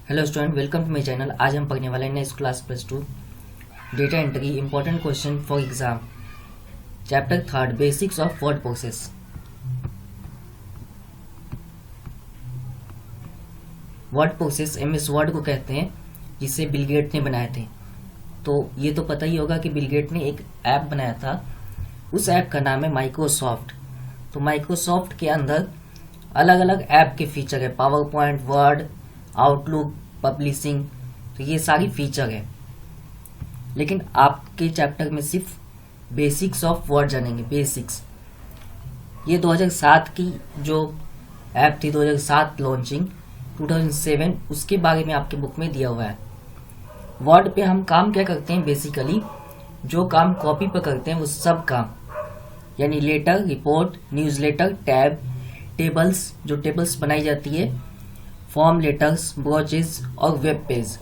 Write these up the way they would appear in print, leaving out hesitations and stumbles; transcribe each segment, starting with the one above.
Hello student, welcome to my channel. आज हम पढ़ने वाले हैं next class +2 data entry important question for exam chapter 3 basics of word process. Word process MS word को कहते हैं, जिसे बिल गेट ने बनाए थे। तो ये तो पता ही होगा कि बिल गेट ने एक ऐप बनाया था। उस ऐप का नाम है माइक्रोसॉफ्ट। तो माइक्रोसॉफ्ट के अंदर अलग अलग ऐप के फीचर है, power point, word, outlook, publishing. तो ये सारी फीचर है, लेकिन आपके चैप्टर में सिर्फ बेसिक्स ऑफ वर्ड जानेंगे। बेसिक्स ये 2007 की जो ऐप थी, 2007 लॉन्चिंग 2007, उसके बारे में आपके बुक में दिया हुआ है। वर्ड पे हम काम क्या करते हैं? बेसिकली जो काम कॉपी पर करते हैं वो सब काम, यानी letter, report, newsletter, tab, tables, जो टेबल्स बनाई जाती है, फॉर्म लेटर्स, ब्रोचेज और वेब पेज,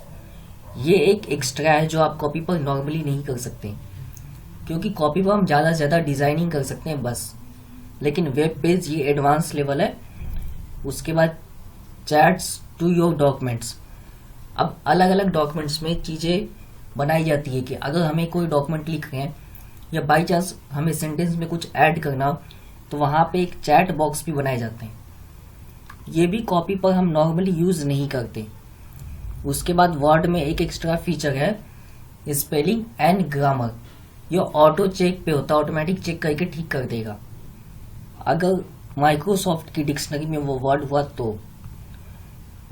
ये एक एक्स्ट्रा है जो आप कॉपी पर नॉर्मली नहीं कर सकते, क्योंकि कॉपी पर हम ज़्यादा से ज़्यादा डिज़ाइनिंग कर सकते हैं बस। लेकिन वेब पेज ये एडवांस लेवल है। उसके बाद चैट्स टू योर डॉक्यूमेंट्स। अब अलग अलग डॉक्यूमेंट्स में चीज़ें बनाई जाती है कि अगर हमें कोई डॉक्यूमेंट लिख रहे हैं या बाई चांस हमें सेंटेंस में कुछ ऐड करना हो, तो वहाँ पे एक चैट बॉक्स भी बनाए जाते हैं। ये भी कॉपी पर हम नॉर्मली यूज नहीं करते। उसके बाद वर्ड में एक एक्स्ट्रा फीचर है स्पेलिंग एंड ग्रामर। ये ऑटो चेक पे होता है, ऑटोमेटिक चेक करके ठीक कर देगा। अगर माइक्रोसॉफ्ट की डिक्शनरी में वो वर्ड हुआ तो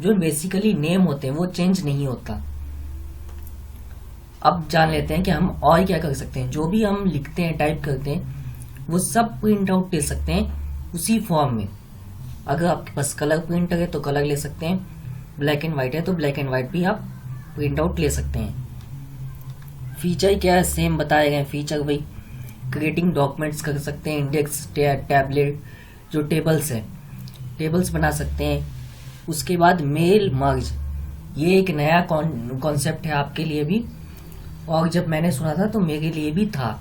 जो बेसिकली नेम होते हैं वो चेंज नहीं होता। अब जान लेते हैं कि हम और क्या कर सकते हैं। जो भी हम लिखते हैं, टाइप करते हैं, वो सब प्रिंट आउट ले सकते हैं उसी फॉर्म में। अगर आपके पास कलर प्रिंटर है तो कलर ले सकते हैं, ब्लैक एंड व्हाइट है तो ब्लैक एंड व्हाइट भी आप प्रिंट आउट ले सकते हैं। फीचर क्या है? सेम बताए गए फीचर वही। क्रिएटिंग डॉक्यूमेंट्स कर सकते हैं, इंडेक्स, टैबलेट, जो टेबल्स है, टेबल्स बना सकते हैं। उसके बाद मेल मर्ज, ये एक नया कॉन्सेप्ट है आपके लिए भी, और जब मैंने सुना था तो मेरे लिए भी था।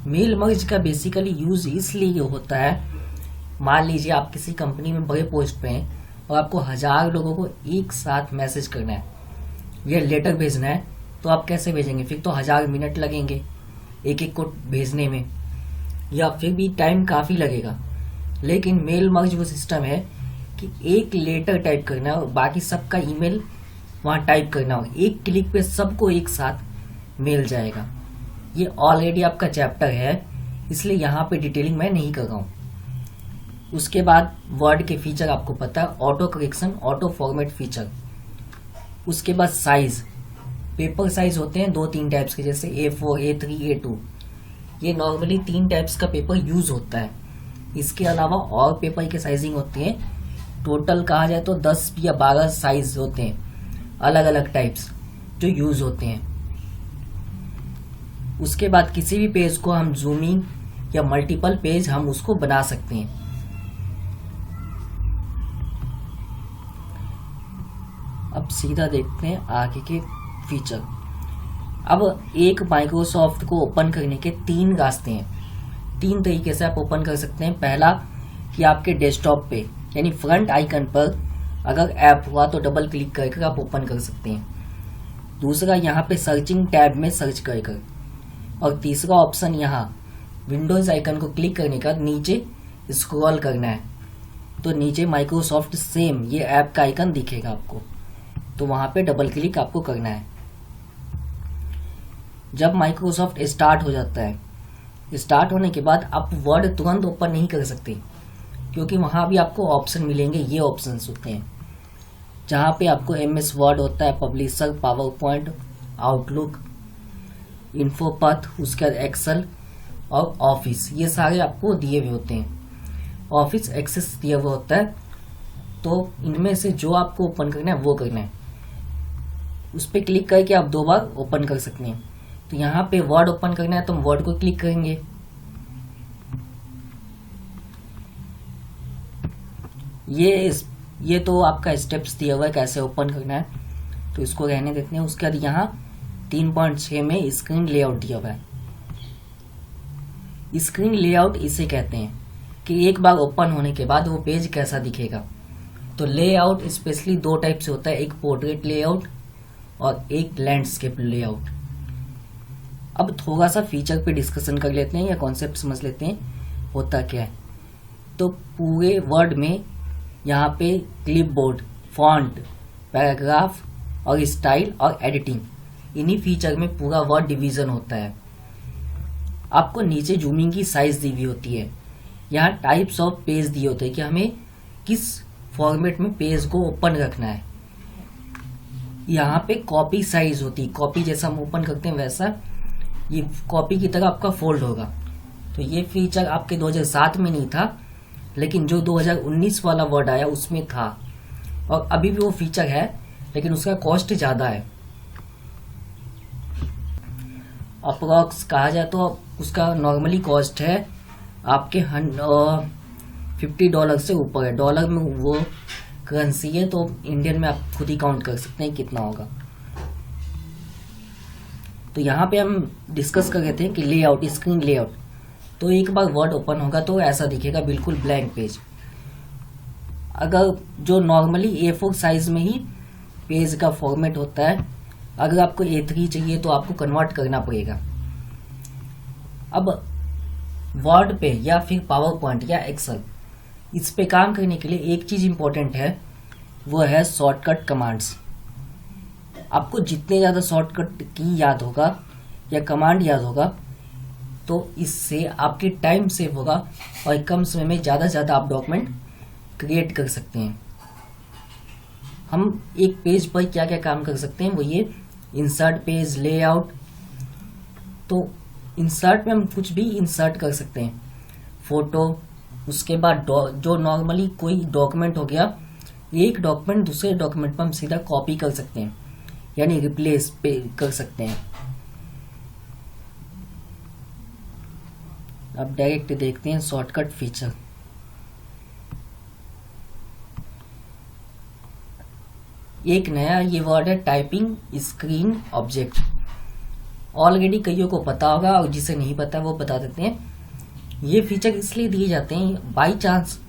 मेल मर्ज का बेसिकली यूज इसलिए होता है, मान लीजिए आप किसी कंपनी में बड़े पोस्ट पे हैं और आपको 1000 लोगों को एक साथ मैसेज करना है या लेटर भेजना है, तो आप कैसे भेजेंगे? फिर तो 1000 मिनट लगेंगे एक एक को भेजने में, या फिर भी टाइम काफ़ी लगेगा। लेकिन मेल मर्ज वो सिस्टम है कि एक लेटर टाइप करना है और बाकी सबका ईमेल वहाँ टाइप करना हो, एक क्लिक पे सबको एक साथ मिल जाएगा। ये ऑलरेडी आपका चैप्टर है, इसलिए यहाँ पे डिटेलिंग मैं नहीं कर रहा हूँ। उसके बाद वर्ड के फीचर आपको पता है, auto correction, auto format feature. उसके बाद साइज, पेपर साइज होते हैं 2-3 टाइप्स के, जैसे A4, A3, A2। ये नॉर्मली 3 टाइप्स का पेपर यूज होता है। इसके अलावा और पेपर की साइजिंग होती है। टोटल कहा जाए तो 10 या 12 साइज होते हैं, अलग अलग टाइप्स जो यूज होते हैं। उसके बाद किसी भी पेज को हम जूमिंग या मल्टीपल पेज हम उसको बना सकते हैं। अब सीधा देखते हैं आगे के फीचर। अब एक माइक्रोसॉफ्ट को ओपन करने के 3 रास्ते हैं। 3 तरीके से आप ओपन कर सकते हैं। पहला कि आपके डेस्कटॉप पे, यानी फ्रंट आइकन पर अगर ऐप हुआ तो डबल क्लिक करके आप ओपन कर सकते हैं। दूसरा यहाँ पे सर्चिंग टैब में सर्च कर। और तीसरा ऑप्शन यहाँ विंडोज आइकन को क्लिक करने के बाद नीचे स्क्रॉल करना है, तो नीचे माइक्रोसॉफ्ट सेम ये ऐप का आइकन दिखेगा आपको, तो वहां पे डबल क्लिक आपको करना है। जब माइक्रोसॉफ्ट स्टार्ट हो जाता है, स्टार्ट होने के बाद आप वर्ड तुरंत ओपन नहीं कर सकते, क्योंकि वहां भी आपको ऑप्शन मिलेंगे। ये ऑप्शंस होते हैं जहां पे आपको MS वर्ड होता है, पब्लिशर, पावर पॉइंट, आउटलुक, इन्फोपथ, उसके बाद एक्सेल और ऑफिस, ये सारे आपको दिए हुए होते हैं। ऑफिस एक्सेस दिया हुआ होता है, तो इनमें से जो आपको ओपन करना है वो करना है। उस पर क्लिक करके आप 2 बार ओपन कर सकते हैं। तो यहाँ पे वर्ड ओपन करना है तो हम वर्ड को क्लिक करेंगे। ये तो आपका स्टेप्स दिया हुआ है कैसे ओपन करना है, तो इसको रहने देते हैं। उसके बाद यहाँ 3.6 में स्क्रीन लेआउट दिया हुआ है। स्क्रीन लेआउट इसे कहते हैं कि एक बार ओपन होने के बाद वो पेज कैसा दिखेगा। तो लेआउट स्पेशली दो टाइप से होता है, एक पोर्ट्रेट लेआउट और एक लैंडस्केप लेआउट। अब थोड़ा सा फीचर पे डिस्कशन कर लेते हैं या कॉन्सेप्ट समझ लेते हैं होता क्या है। तो पूरे वर्ड में यहाँ पे क्लिपबोर्ड, फॉन्ट, पैराग्राफ और स्टाइल और एडिटिंग, इन्हीं फीचर में पूरा वर्ड डिवीजन होता है। आपको नीचे जूमिंग की साइज दी हुई होती है, यहाँ टाइप्स ऑफ पेज दिए होते हैं कि हमें किस फॉर्मेट में पेज को ओपन रखना है। यहाँ पे कॉपी साइज होती है, कॉपी जैसा हम ओपन करते हैं वैसा ये कॉपी की तरह आपका फोल्ड होगा। तो ये फीचर आपके 2007 में नहीं था, लेकिन जो 2019 वाला वर्ड आया उसमें था, और अभी भी वो फीचर है लेकिन उसका कॉस्ट ज़्यादा है। अप्रॉक्स कहा जाए तो उसका नॉर्मली कॉस्ट है आपके $50 से ऊपर है। डॉलर में वो करेंसी है, तो इंडियन में आप खुद ही काउंट कर सकते हैं कितना होगा। तो यहाँ पे हम डिस्कस कर रहे थे कि लेआउट, स्क्रीन लेआउट। तो एक बार वर्ड ओपन होगा तो ऐसा दिखेगा, बिल्कुल ब्लैंक पेज। अगर जो नॉर्मली A4 साइज में ही पेज का फॉर्मेट होता है, अगर आपको A3 चाहिए तो आपको कन्वर्ट करना पड़ेगा। अब वर्ड पे या फिर पावर पॉइंट या एक्सेल, इस पे काम करने के लिए एक चीज इंपॉर्टेंट है, वो है शॉर्टकट कमांड्स। आपको जितने ज़्यादा शॉर्टकट की याद होगा या कमांड याद होगा, तो इससे आपकी टाइम सेव होगा और कम समय में ज़्यादा से ज़्यादा आप डॉक्यूमेंट क्रिएट कर सकते हैं। हम एक पेज पर क्या क्या काम कर सकते हैं वो ये इंसर्ट पेज, लेआउट। तो इंसर्ट में हम कुछ भी इंसर्ट कर सकते हैं, फोटो। उसके बाद जो नॉर्मली कोई डॉक्यूमेंट हो गया, एक डॉक्यूमेंट दूसरे डॉक्यूमेंट पर हम सीधा कॉपी कर सकते हैं, यानी रिप्लेस पे कर सकते हैं। अब डायरेक्ट देखते हैं शॉर्टकट फीचर। एक नया ये वर्ड है टाइपिंग स्क्रीन ऑब्जेक्ट। ऑलरेडी कईयों को पता होगा, और जिसे नहीं पता वो बता देते हैं। ये फीचर इसलिए दिए जाते हैं, बाई चांस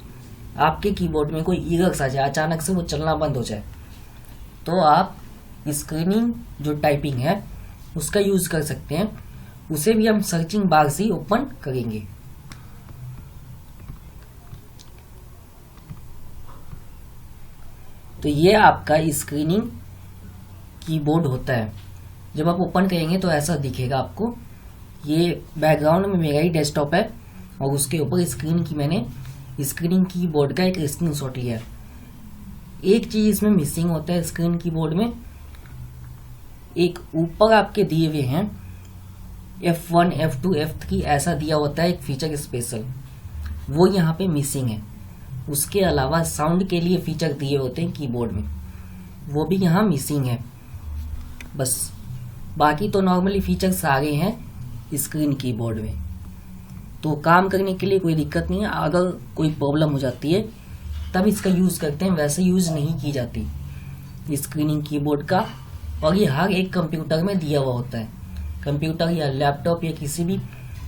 आपके कीबोर्ड में कोई एरर्स आ जाए, अचानक से वो चलना बंद हो जाए, तो आप स्क्रीनिंग जो टाइपिंग है उसका यूज कर सकते हैं। उसे भी हम सर्चिंग बार से ओपन करेंगे। तो ये आपका स्क्रीनिंग कीबोर्ड होता है। जब आप ओपन करेंगे तो ऐसा दिखेगा आपको। ये बैकग्राउंड में मेरा ही डेस्कटॉप है और उसके ऊपर स्क्रीन की मैंने स्क्रीनिंग कीबोर्ड का एक स्क्रीनशॉट लिया है। एक चीज इसमें मिसिंग होता है स्क्रीन कीबोर्ड में, एक ऊपर आपके दिए हुए हैं F1, F2, F3 ऐसा दिया होता है एक फीचर स्पेशल, वो यहाँ पे मिसिंग है। उसके अलावा साउंड के लिए फीचर दिए होते हैं कीबोर्ड में, वो भी यहाँ मिसिंग है। बस बाकी तो नॉर्मली फीचर सारे हैं स्क्रीन कीबोर्ड में, तो काम करने के लिए कोई दिक्कत नहीं है। अगर कोई प्रॉब्लम हो जाती है तब इसका यूज़ करते हैं, वैसे यूज़ नहीं की जाती स्क्रीनिंग कीबोर्ड का। और ये हर एक कंप्यूटर में दिया हुआ होता है, कंप्यूटर या लैपटॉप या किसी भी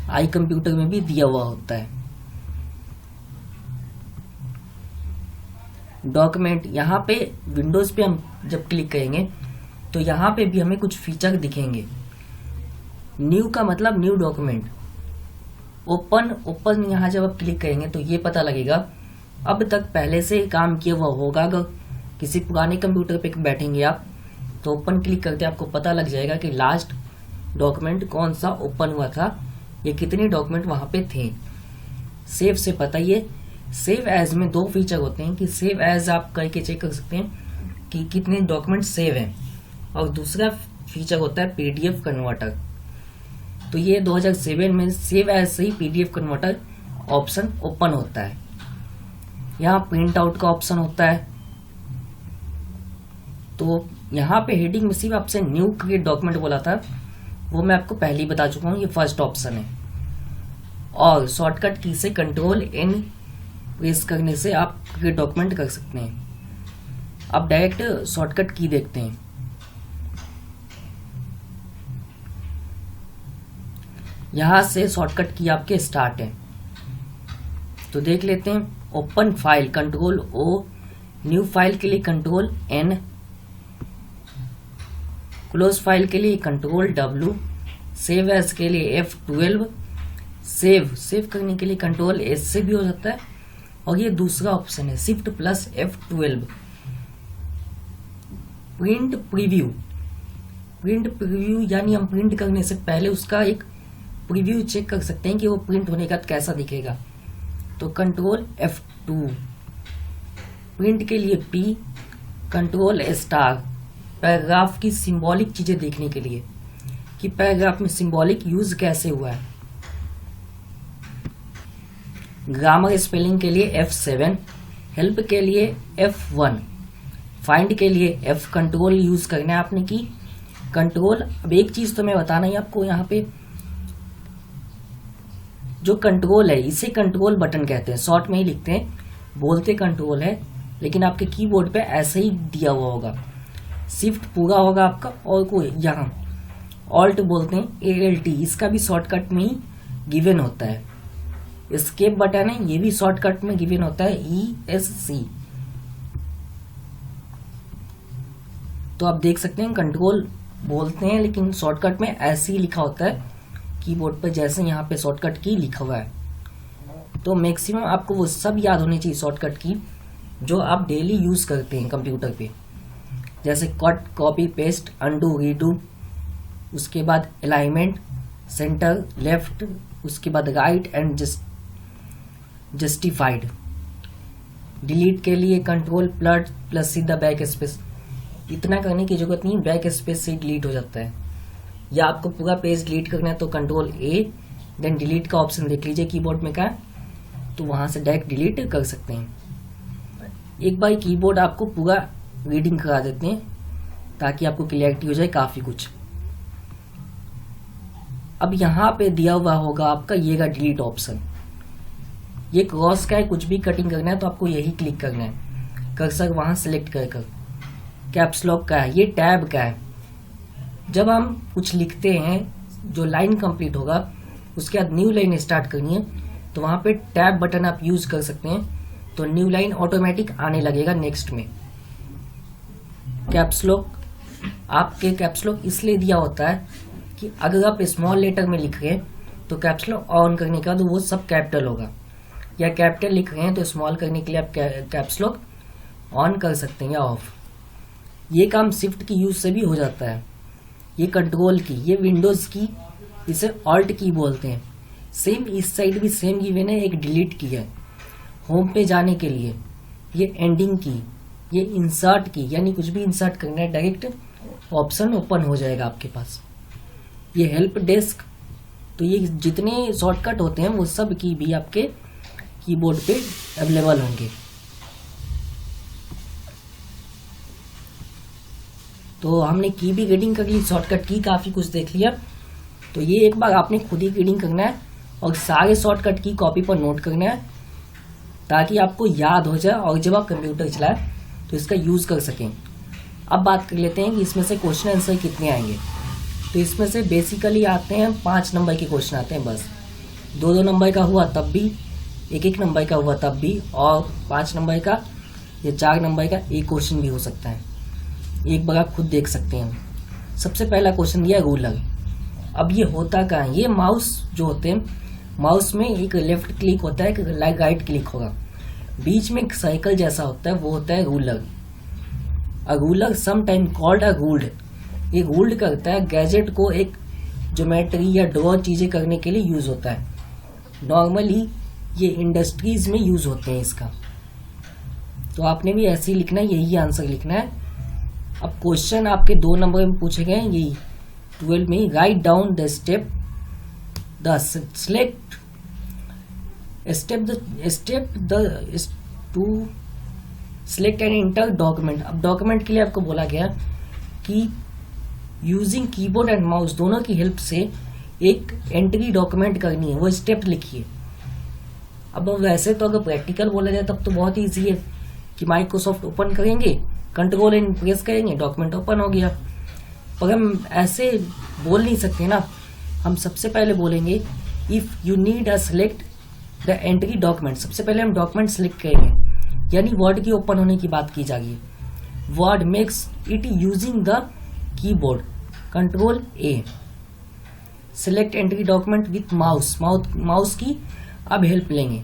आई कंप्यूटर में भी दिया हुआ होता है। डॉक्यूमेंट, यहाँ पे विंडोज पे हम जब क्लिक करेंगे तो यहाँ पे भी हमें कुछ फीचर दिखेंगे। न्यू का मतलब न्यू डॉक्यूमेंट। ओपन यहाँ जब आप क्लिक करेंगे तो ये पता लगेगा अब तक पहले से काम किया हुआ होगा। अगर किसी पुराने कंप्यूटर पे बैठेंगे आप तो ओपन क्लिक करते आपको पता लग जाएगा कि लास्ट डॉक्यूमेंट कौन सा ओपन हुआ था, ये कितने डॉक्यूमेंट वहाँ पे थे। सेव से पता ही है। सेव एज में दो फीचर होते हैं कि सेव एज आप करके चेक कर सकते हैं कि कितने डॉक्यूमेंट सेव हैं, और दूसरा फीचर होता है PDF कन्वर्टर। तो ये 2007 में सेव एज से ही PDF कन्वर्टर ऑप्शन ओपन होता है। यहाँ प्रिंट आउट का ऑप्शन होता है। तो यहाँ पे हेडिंग में सिर्फ आपसे न्यू क्रिएट डॉक्यूमेंट बोला था, वो मैं आपको पहले ही बता चुका हूँ, ये फर्स्ट ऑप्शन है। और शॉर्टकट की से Ctrl+N प्रेस करने से आप क्रिएट डॉक्यूमेंट कर सकते हैं। अब डायरेक्ट शॉर्टकट की देखते हैं। यहाँ से शॉर्टकट की आपके स्टार्ट है, तो देख लेते हैं। Open file Ctrl+O new file के लिए कंट्रोल N, क्लोज फाइल के लिए कंट्रोल W, सेव एज के लिए F12, सेव करने के लिए कंट्रोल S से भी हो जाता है। और ये दूसरा ऑप्शन है shift plus F12। Print preview यानी हम प्रिंट करने से पहले उसका एक प्रीव्यू चेक कर सकते हैं कि वो प्रिंट होने का कैसा दिखेगा, तो कंट्रोल F2। प्रिंट के लिए P, कंट्रोल स्टार, पैराग्राफ की सिंबॉलिक चीजें देखने के लिए कि पैराग्राफ में सिंबॉलिक यूज कैसे हुआ है। ग्रामर स्पेलिंग के लिए F7, हेल्प के लिए F1, फाइंड के लिए F, कंट्रोल यूज करना है आपने की कंट्रोल। अब एक चीज तो मैं बताना ही आपको, यहाँ पे जो कंट्रोल है इसे कंट्रोल बटन कहते हैं, शॉर्ट में ही लिखते हैं, बोलते कंट्रोल है, लेकिन आपके कीबोर्ड पे ऐसे ही दिया हुआ होगा। शिफ्ट पूरा होगा आपका, और कोई यहाँ ऑल्ट बोलते हैं ALT, इसका भी शॉर्टकट में ही गिवन होता है। एस्केप बटन है, ये भी शॉर्टकट में गिवन होता है ESC। तो आप देख सकते हैं कंट्रोल बोलते हैं लेकिन शॉर्टकट में ऐसे ही लिखा होता है कीबोर्ड पर, जैसे यहाँ पे शॉर्टकट की लिखा हुआ है। तो मैक्सिमम आपको वो सब याद होनी चाहिए शॉर्टकट की जो आप डेली यूज करते हैं कंप्यूटर पे, जैसे cut, copy, paste, undo, redo, उसके बाद अलाइनमेंट, सेंटर, लेफ्ट, उसके बाद राइट एंड जस्टिफाइड। डिलीट के लिए कंट्रोल प्लस सीधा बैक स्पेस, इतना करने की जरूरत नहीं, बैक स्पेस से डिलीट हो जाता है। या आपको पूरा पेज डिलीट करना है तो कंट्रोल A, देन डिलीट का ऑप्शन देख लीजिए कीबोर्ड में क्या, तो वहां से डायरेक्ट डिलीट कर सकते हैं। एक बार कीबोर्ड आपको पूरा रीडिंग करा देते हैं ताकि आपको क्लियरिटी हो जाए काफी कुछ। अब यहाँ पे दिया हुआ होगा आपका ये का डिलीट ऑप्शन, ये क्रॉस का है, कुछ भी कटिंग करना है तो आपको यही क्लिक करना है, कर्सर वहां सेलेक्ट कर। कैप्स लॉक का है, ये टैब का है। जब हम कुछ लिखते हैं जो लाइन कंप्लीट होगा उसके बाद न्यू लाइन स्टार्ट करनी है तो वहां पे टैब बटन आप यूज कर सकते हैं, तो न्यू लाइन ऑटोमेटिक आने लगेगा नेक्स्ट में। कैप्स लॉक, आपके कैप्स लॉक इसलिए दिया होता है कि अगर आप स्मॉल लेटर में लिख रहे हैं तो कैप्स लॉक ऑन करने के बाद वो सब कैपिटल होगा, या कैपिटल लिख रहे हैं तो स्मॉल करने के लिए आप कैप्स लॉक ऑन कर सकते हैं या ऑफ। ये काम शिफ्ट की यूज से भी हो जाता है। ये कंट्रोल की, ये विंडोज की, इसे ऑल्ट की बोलते हैं। सेम इस साइड भी सेम गिवन है, एक डिलीट की है होम पे जाने के लिए, ये एंडिंग की, ये इंसर्ट की, यानी कुछ भी इंसर्ट करना है डायरेक्ट ऑप्शन ओपन हो जाएगा आपके पास। ये हेल्प डेस्क, तो ये जितने शॉर्टकट होते हैं वो सब की भी आपके कीबोर्ड पे अवेलेबल होंगे। तो हमने की भी रीडिंग कर ली, शॉर्टकट की काफी कुछ देख लिया। तो ये एक बार आपने खुद ही रीडिंग करना है और सारे शॉर्टकट की कॉपी पर नोट करना है ताकि आपको याद हो जाए और जब आप कंप्यूटर चलाएं तो इसका यूज कर सकें। अब बात कर लेते हैं कि इसमें से क्वेश्चन आंसर कितने आएंगे। तो इसमें से बेसिकली आते हैं 5 नंबर के क्वेश्चन आते हैं बस। 2-2 नंबर का हुआ तब भी, 1-1 नंबर का हुआ तब भी, और 5 नंबर का या 4 नंबर का एक क्वेश्चन भी हो सकता है। एक बार आप खुद देख सकते हैं। सबसे पहला क्वेश्चन दिया रूलर। अब ये होता क्या है, ये माउस जो होते हैं, माउस में एक लेफ्ट क्लिक होता है, एक राइट क्लिक होगा, बीच में एक साइकिल जैसा होता है, वो होता है ruler. A ruler some time called a ruled, ये रूल्ड करता है गैजेट को, एक ज्योमेट्री या ड्रॉ चीजें करने के लिए यूज होता है। नॉर्मली ये इंडस्ट्रीज में यूज होते हैं इसका। तो आपने भी ऐसे ही लिखना है, यही आंसर लिखना है। अब क्वेश्चन आपके 2 नंबर में पूछे गए हैं, यही 12 में, write down the step to select and enter document. अब डॉक्यूमेंट के लिए आपको बोला गया कि यूजिंग कीबोर्ड एंड माउस दोनों की हेल्प से एक एंट्री डॉक्यूमेंट करनी है, वो स्टेप लिखिए। अब वैसे तो अगर प्रैक्टिकल बोला जाए तब तो बहुत ईजी है कि माइक्रोसॉफ्ट ओपन करेंगे, कंट्रोल एंड प्रेस करेंगे, डॉक्यूमेंट ओपन हो गया। पर हम ऐसे बोल नहीं सकते ना, हम सबसे पहले बोलेंगे if you need a select the entry document. सबसे पहले हम डॉक्यूमेंट सिलेक्ट करेंगे, यानी वर्ड की ओपन होने की बात की जा रही है। Word makes it using the keyboard control A. Select entry document with mouse, mouse की अब हेल्प लेंगे।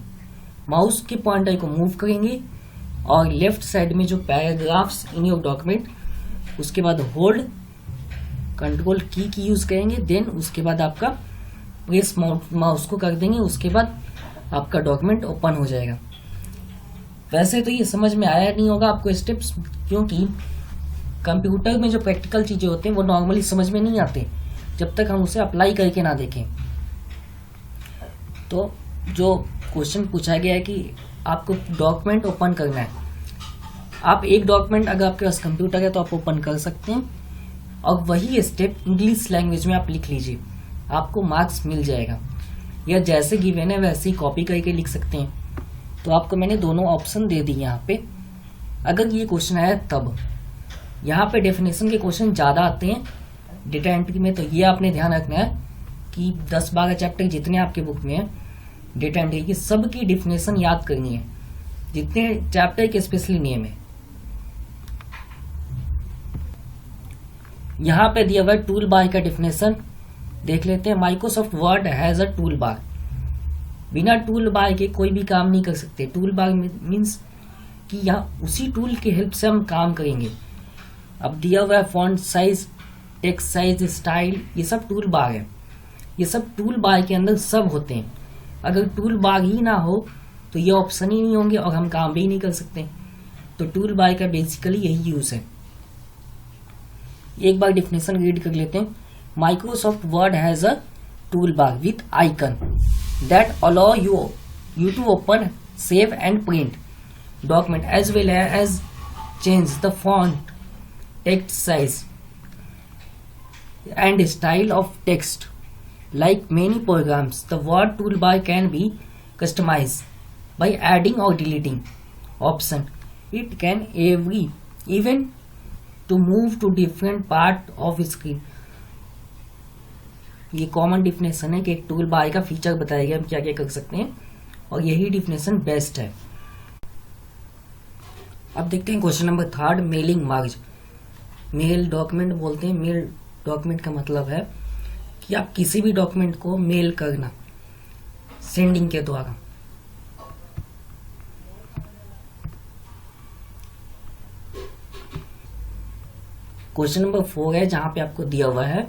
माउस के पॉइंटर को मूव करेंगे और लेफ्ट साइड में जो पैराग्राफ्स इन योर डॉक्यूमेंट, उसके बाद होल्ड कंट्रोल की यूज करेंगे। देन उसके बाद आपका प्रेस माउस को कर देंगे, उसके बाद आपका डॉक्यूमेंट ओपन हो जाएगा। वैसे तो ये समझ में आया नहीं होगा आपको स्टेप्स, क्योंकि कंप्यूटर में जो प्रैक्टिकल चीजें होते हैं वो नॉर्मली समझ में नहीं आते जब तक हम उसे अप्लाई करके ना देखें। तो जो क्वेश्चन पूछा गया है कि आपको डॉक्यूमेंट ओपन करना है, आप एक डॉक्यूमेंट अगर आपके पास कंप्यूटर है तो आप ओपन कर सकते हैं, और वही स्टेप इंग्लिश लैंग्वेज में आप लिख लीजिए, आपको मार्क्स मिल जाएगा। या जैसे गिवन है वैसे ही कॉपी करके लिख सकते हैं। तो आपको मैंने दोनों ऑप्शन दे दिए यहाँ पे। अगर ये क्वेश्चन आया तब, यहाँ पे डेफिनेशन के क्वेश्चन ज़्यादा आते हैं डेटा एंट्री में, तो ये आपने ध्यान रखना है कि 10-12 चैप्टर जितने आपके बुक में है डेटा एंट्री की, सब की डेफिनेशन याद करनी है, जितने चैप्टर के स्पेशली नेम है। यहाँ पे दिया हुआ है टूल बार का डेफिनेशन, देख लेते हैं। Microsoft word has a tool बार। बिना टूल बार के कोई भी काम नहीं कर सकते। टूल बार मीन्स कि यहाँ उसी टूल के हेल्प से हम काम करेंगे। अब दिया हुआ है font size, text size, style, ये सब टूल बार है। ये सब टूल बार के अंदर सब होते हैं। अगर टूल बार ही ना हो तो ये ऑप्शन ही नहीं होंगे और हम काम भी नहीं कर सकते। तो टूल बार का बेसिकली यही यूज है। एक बार डेफिनेशन रीड कर लेते हैं। Microsoft word has a tool bar with icon that allow you to open, save and print document as well as change the font, text size and style of text. Like many programs, the word toolbar can be customized by adding or deleting option. It can even to move to different part of screen. ये common definition है कि एक tool bar का feature बताया गया हम क्या क्या कर सकते हैं, और यही डिफिनेशन बेस्ट है। अब देखते हैं क्वेश्चन नंबर 3, मेलिंग मर्ज। मेल डॉक्यूमेंट बोलते हैं। मेल डॉक्यूमेंट का मतलब है कि आप किसी भी डॉक्यूमेंट को मेल करना, सेंडिंग के द्वारा। क्वेश्चन नंबर 4 है जहां पे आपको दिया हुआ है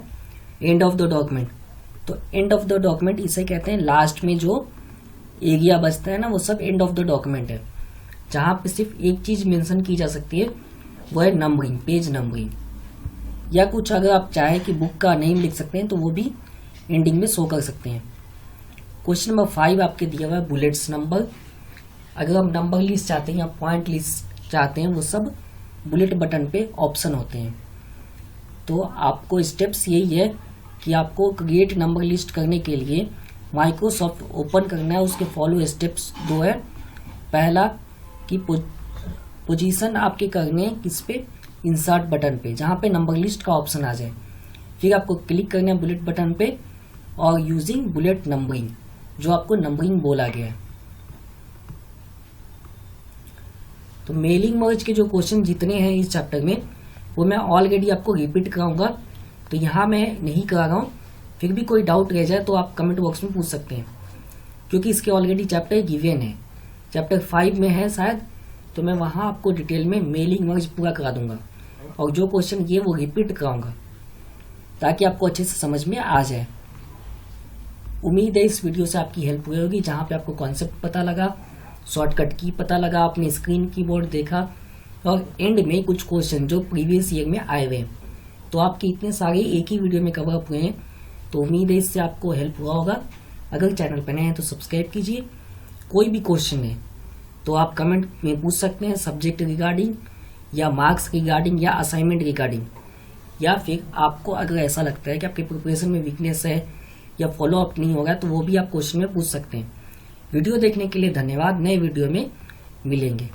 एंड ऑफ द डॉक्यूमेंट। तो एंड ऑफ द डॉक्यूमेंट इसे कहते हैं लास्ट में जो एरिया बचता है ना, वो सब एंड ऑफ द डॉक्यूमेंट है। जहां पे सिर्फ एक चीज मेंशन की जा सकती है, वो है नंबरिंग, पेज नंबरिंग, या कुछ अगर आप चाहें कि बुक का नेम लिख सकते हैं तो वो भी एंडिंग में शो कर सकते हैं। क्वेश्चन नंबर 5 आपके दिया हुआ है बुलेट्स नंबर। अगर हम नंबर लिस्ट चाहते हैं या पॉइंट लिस्ट चाहते हैं, वो सब बुलेट बटन पे ऑप्शन होते हैं। तो आपको स्टेप्स यही है कि आपको क्रिएट नंबर लिस्ट करने के लिए माइक्रोसॉफ्ट ओपन करना है। उसके फॉलो स्टेप्स 2 है। पहला कि पोजीशन आपके करने हैं किस पे, इंसर्ट बटन पे, जहां पे नंबर लिस्ट का ऑप्शन आ जाए। फिर आपको क्लिक करना है बुलेट बटन पे और यूजिंग बुलेट नंबरिंग, जो आपको नंबरिंग बोला गया है। तो मेलिंग मर्ज के जो क्वेश्चन जितने हैं इस चैप्टर में, वो मैं ऑलरेडी आपको रिपीट कराऊंगा, तो यहाँ मैं नहीं करा रहा हूँ। फिर भी कोई डाउट रह जाए तो आप कमेंट बॉक्स में पूछ सकते हैं, क्योंकि इसके ऑलरेडी चैप्टर गिवन है। चैप्टर 5 में है शायद, तो मैं वहाँ आपको डिटेल में मेलिंग मर्ज पूरा करा दूंगा, और जो क्वेश्चन ये वो रिपीट कराऊंगा ताकि आपको अच्छे से समझ में आ जाए। उम्मीद है इस वीडियो से आपकी हेल्प हुई होगी, जहाँ पे आपको कॉन्सेप्ट पता लगा, शॉर्टकट की पता लगा, आपने स्क्रीन कीबोर्ड देखा, और एंड में कुछ क्वेश्चन जो प्रीवियस ईयर में आए हुए हैं। तो आपके इतने सारे एक ही वीडियो में कवर अप हुए हैं, तो उम्मीद है इससे आपको हेल्प हुआ होगा। अगर चैनल पर नए हैं तो सब्सक्राइब कीजिए। कोई भी क्वेश्चन है तो आप कमेंट में पूछ सकते हैं, सब्जेक्ट रिगार्डिंग या मार्क्स रिगार्डिंग या असाइनमेंट रिगार्डिंग, या फिर आपको अगर ऐसा लगता है कि आपके प्रिपरेशन में वीकनेस है या फॉलो अप नहीं होगा, तो वो भी आप क्वेश्चन में पूछ सकते हैं। वीडियो देखने के लिए धन्यवाद। नए वीडियो में मिलेंगे।